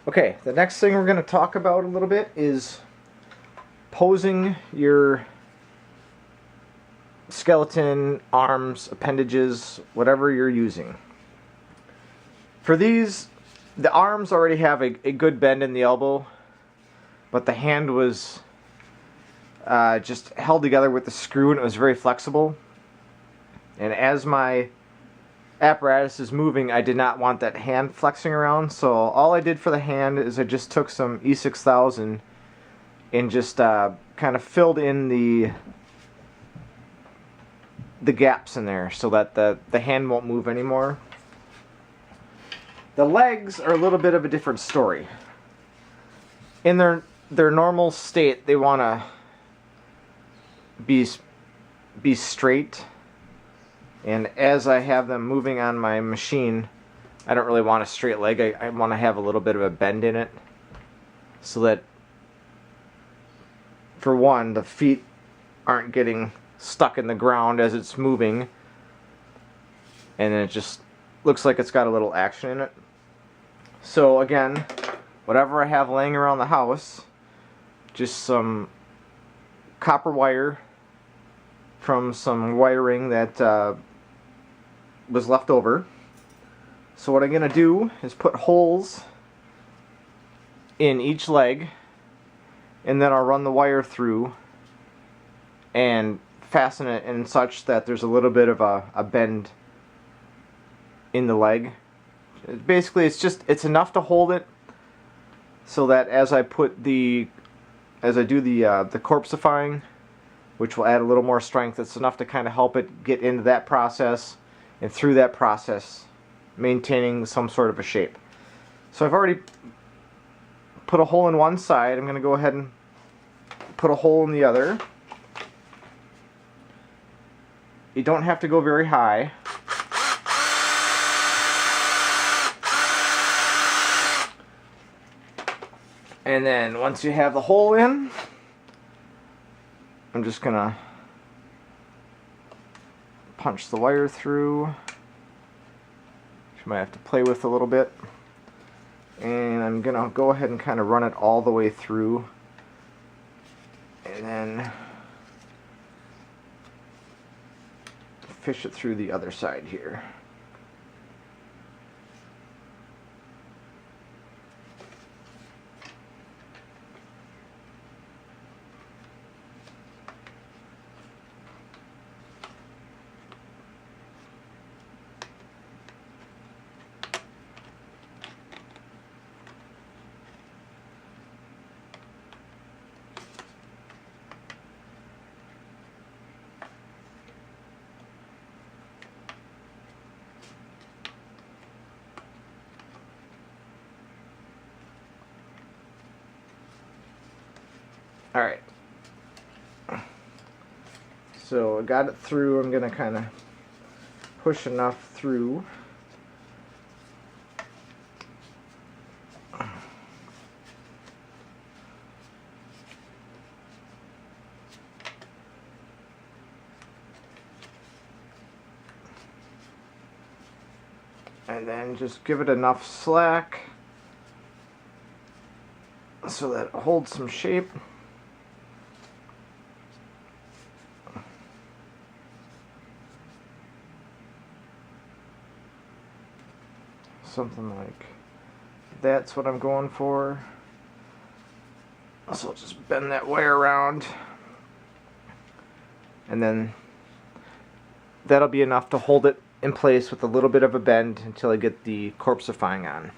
Okay, the next thing we're going to talk about a little bit is posing your skeleton, arms, appendages, whatever you're using. For these, the arms already have a good bend in the elbow, but the hand was just held together with the screw, and it was very flexible. And as my apparatus is moving, I did not want that hand flexing around, so all I did for the hand is I just took some E6000 and just kind of filled in the gaps in there so that the hand won't move anymore. The legs are a little bit of a different story. In their normal state, they want to be straight. And as I have them moving on my machine, I don't really want a straight leg. I want to have a little bit of a bend in it, so that, for one, the feet aren't getting stuck in the ground as it's moving, and then it just looks like it's got a little action in it. So again, whatever I have laying around the house, just some copper wire from some wiring that was left over. So what I'm going to do is put holes in each leg, and then I'll run the wire through and fasten it in such that there's a little bit of a bend in the leg. Basically, it's enough to hold it so that as I do the corpsifying, which will add a little more strength, it's enough to kind of help it get into that process and through that process, maintaining some sort of a shape. So I've already put a hole in one side. I'm going to go ahead and put a hole in the other. You don't have to go very high. And then once you have the hole in, I'm just going to punch the wire through, which you might have to play with a little bit. And I'm going to go ahead and kind of run it all the way through. And then fish it through the other side here. Alright, so I got it through. I'm going to kind of push enough through. And then just give it enough slack so that it holds some shape. Something like that's what I'm going for. So I'll just bend that wire around, and then that'll be enough to hold it in place with a little bit of a bend until I get the corpsifying on.